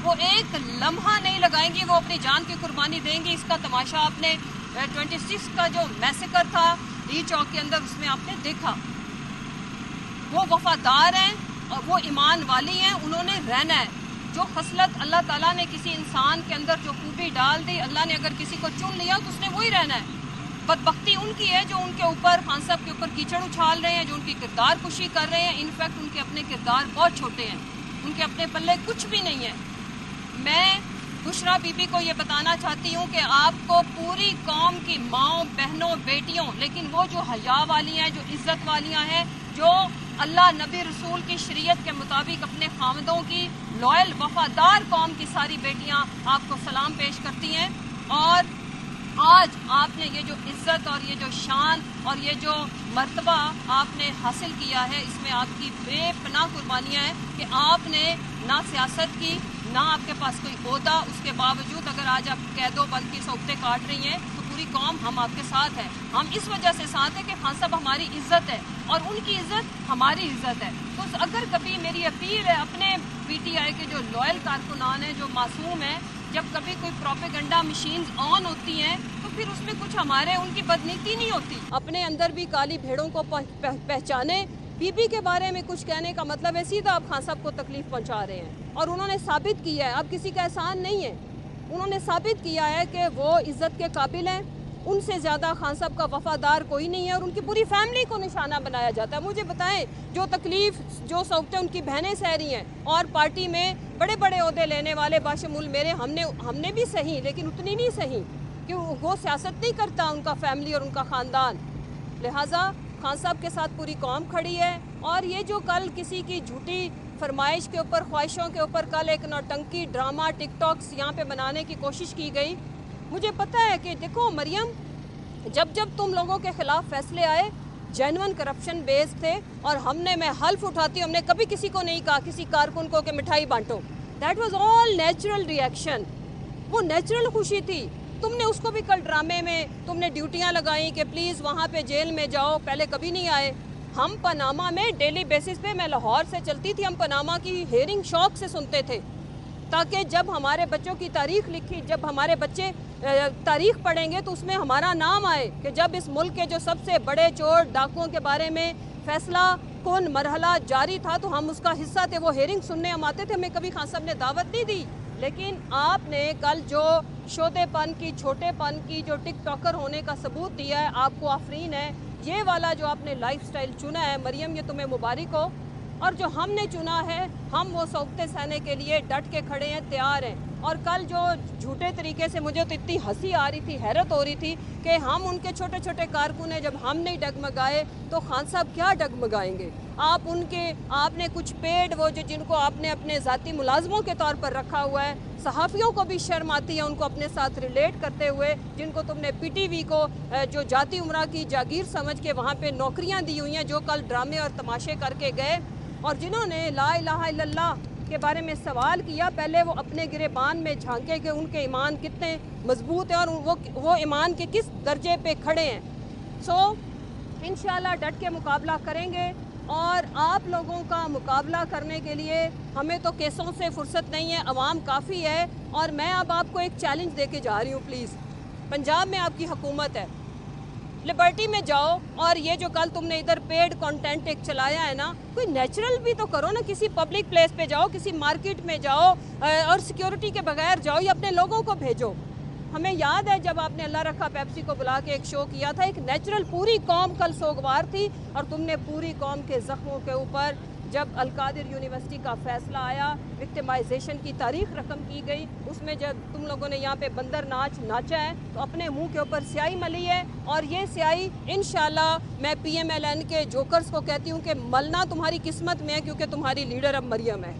وہ ایک لمحہ نہیں لگائیں گی، وہ اپنی جان کی قربانی دیں گی۔ اس کا تماشا آپ نے 26 کا جو میسیکر تھا ڈی چوک کے اندر، اس میں آپ نے دیکھا۔ وہ وفادار ہیں اور وہ ایمان والی ہیں، انہوں نے رہنا ہے۔ جو خصلت اللہ تعالیٰ نے کسی انسان کے اندر جو خوبی ڈال دی، اللہ نے اگر کسی کو چن لیا تو اس نے وہی رہنا ہے۔ بدبختی ان کی ہے جو ان کے اوپر، خان صاحب کے اوپر کیچڑ اچھال رہے ہیں، جو ان کی کردار کشی کر رہے ہیں۔ انفیکٹ ان کے اپنے کردار بہت چھوٹے ہیں، ان کے اپنے پلے کچھ بھی نہیں ہے۔ میں بشرا بی بی کو یہ بتانا چاہتی ہوں کہ آپ کو پوری قوم کی ماؤں، بہنوں، بیٹیوں، لیکن وہ جو حیا والی ہیں، جو عزت والیاں ہیں، جو اللہ نبی رسول کی شریعت کے مطابق اپنے خامدوں کی لوئل وفادار قوم کی ساری بیٹیاں آپ کو سلام پیش کرتی ہیں۔ اور آج آپ نے یہ جو عزت اور یہ جو شان اور یہ جو مرتبہ آپ نے حاصل کیا ہے، اس میں آپ کی بے پناہ قربانیاں ہیں کہ آپ نے نہ سیاست کی، نہ آپ کے پاس کوئی عہدہ، اس کے باوجود اگر آج آپ قید و بند کی سوختیں کاٹ رہی ہیں تو پوری قوم ہم آپ کے ساتھ ہے۔ ہم اس وجہ سے ساتھ ہیں کہ خان صاحب ہماری عزت ہے اور ان کی عزت ہماری عزت ہے۔ تو اگر کبھی میری اپیل ہے اپنے پی ٹی آئی کے جو لوئل کارکنان ہیں، جو معصوم ہیں، جب کبھی کوئی پروپیگنڈا مشینز آن ہوتی ہیں تو پھر اس میں کچھ ہمارے ان کی بدنیتی نہیں ہوتی۔ اپنے اندر بھی کالی بھیڑوں کو پہچانے۔ بی بی کے بارے میں کچھ کہنے کا مطلب ہے سیدھا آپ خان صاحب کو تکلیف پہنچا رہے ہیں، اور انہوں نے ثابت کیا ہے، اب کسی کا احسان نہیں ہے، انہوں نے ثابت کیا ہے کہ وہ عزت کے قابل ہیں۔ ان سے زیادہ خان صاحب کا وفادار کوئی نہیں ہے، اور ان کی پوری فیملی کو نشانہ بنایا جاتا ہے۔ مجھے بتائیں، جو تکلیف، جو سوختیں ان کی بہنیں سہ رہی ہیں، اور پارٹی میں بڑے بڑے عہدے لینے والے باشمول میرے، ہم نے بھی سہی، لیکن اتنی نہیں سہی کہ وہ سیاست نہیں کرتا ان کا فیملی اور ان کا خاندان۔ لہٰذا خان صاحب کے ساتھ پوری قوم کھڑی ہے۔ اور یہ جو کل کسی کی جھوٹی فرمائش کے اوپر، خواہشوں کے اوپر کل ایک نوٹنکی ڈرامہ ٹک ٹاکس یہاں پہ بنانے کی کوشش کی گئی، مجھے پتہ ہے کہ دیکھو مریم، جب تم لوگوں کے خلاف فیصلے آئے جینون کرپشن بیس تھے، اور میں حلف اٹھاتی ہوں، ہم نے کبھی کسی کو نہیں کہا کسی کارکن کو کہ مٹھائی بانٹو۔ That was all natural reaction, وہ نیچرل خوشی تھی۔ تم نے اس کو بھی کل ڈرامے میں تم نے ڈیوٹیاں لگائیں کہ پلیز وہاں پہ جیل میں جاؤ، پہلے کبھی نہیں آئے۔ ہم پاناما میں ڈیلی بیسس پہ، میں لاہور سے چلتی تھی، ہم پاناما کی ہیئرنگ شوق سے سنتے تھے، تاکہ جب ہمارے بچوں کی تاریخ لکھی، جب ہمارے بچے تاریخ پڑھیں گے تو اس میں ہمارا نام آئے کہ جب اس ملک کے جو سب سے بڑے چور ڈاکوؤں کے بارے میں فیصلہ کن مرحلہ جاری تھا تو ہم اس کا حصہ تھے، وہ ہیئرنگ سننے ہم آتے تھے۔ ہمیں کبھی خان صاحب نے دعوت نہیں دی، لیکن آپ نے کل جو شودے پن کی، چھوٹے پن کی، جو ٹک ٹاکر ہونے کا ثبوت دیا ہے، آپ کو آفرین ہے۔ یہ والا جو آپ نے لائف سٹائل چنا ہے مریم، یہ تمہیں مبارک ہو۔ اور جو ہم نے چنا ہے، ہم وہ سوختیں سہنے کے لیے ڈٹ کے کھڑے ہیں، تیار ہیں۔ اور کل جو جھوٹے طریقے سے، مجھے تو اتنی ہنسی آ رہی تھی، حیرت ہو رہی تھی کہ ہم ان کے چھوٹے چھوٹے کارکن ہیں، جب ہم نہیں ڈگمگائے تو خان صاحب کیا ڈگمگائیں گے؟ آپ نے کچھ پیڈ، وہ جن کو آپ نے اپنے ذاتی ملازموں کے طور پر رکھا ہوا ہے، صحافیوں کو بھی شرم آتی ہے ان کو اپنے ساتھ ریلیٹ کرتے ہوئے، جن کو تم نے پی ٹی وی کو جو جاتی عمرہ کی جاگیر سمجھ کے وہاں پہ نوکریاں دی ہوئی ہیں، جو کل ڈرامے اور تماشے کر کے گئے، اور جنہوں نے لا الہ الا اللہ کے بارے میں سوال کیا، پہلے وہ اپنے گریبان میں جھانکے کہ ان کے ایمان کتنے مضبوط ہیں اور وہ ایمان کے کس درجے پہ کھڑے ہیں۔ سو انشاءاللہ ڈٹ کے مقابلہ کریں گے، اور آپ لوگوں کا مقابلہ کرنے کے لیے ہمیں تو کیسوں سے فرصت نہیں ہے، عوام کافی ہے۔ اور میں اب آپ کو ایک چیلنج دے کے جا رہی ہوں، پلیز، پنجاب میں آپ کی حکومت ہے، لبرٹی میں جاؤ، اور یہ جو کل تم نے ادھر پیڈ کانٹینٹ ایک چلایا ہے نا، کوئی نیچرل بھی تو کرو نا، کسی پبلک پلیس پہ جاؤ، کسی مارکیٹ میں جاؤ، اور سیکیورٹی کے بغیر جاؤ، یا اپنے لوگوں کو بھیجو۔ ہمیں یاد ہے جب آپ نے اللہ رکھا پیپسی کو بلا کے ایک شو کیا تھا، ایک نیچرل، پوری قوم کل سوگوار تھی، اور تم نے پوری قوم کے زخموں کے اوپر، جب القادر یونیورسٹی کا فیصلہ آیا، وکٹمائزیشن کی تاریخ رقم کی گئی، اس میں جب تم لوگوں نے یہاں پہ بندر ناچ ناچا ہے تو اپنے منہ کے اوپر سیاہی ملی ہے، اور یہ سیاہی انشاءاللہ میں پی ایم ایل این کے جوکرز کو کہتی ہوں کہ ملنا تمہاری قسمت میں ہے، کیونکہ تمہاری لیڈر اب مریم ہے۔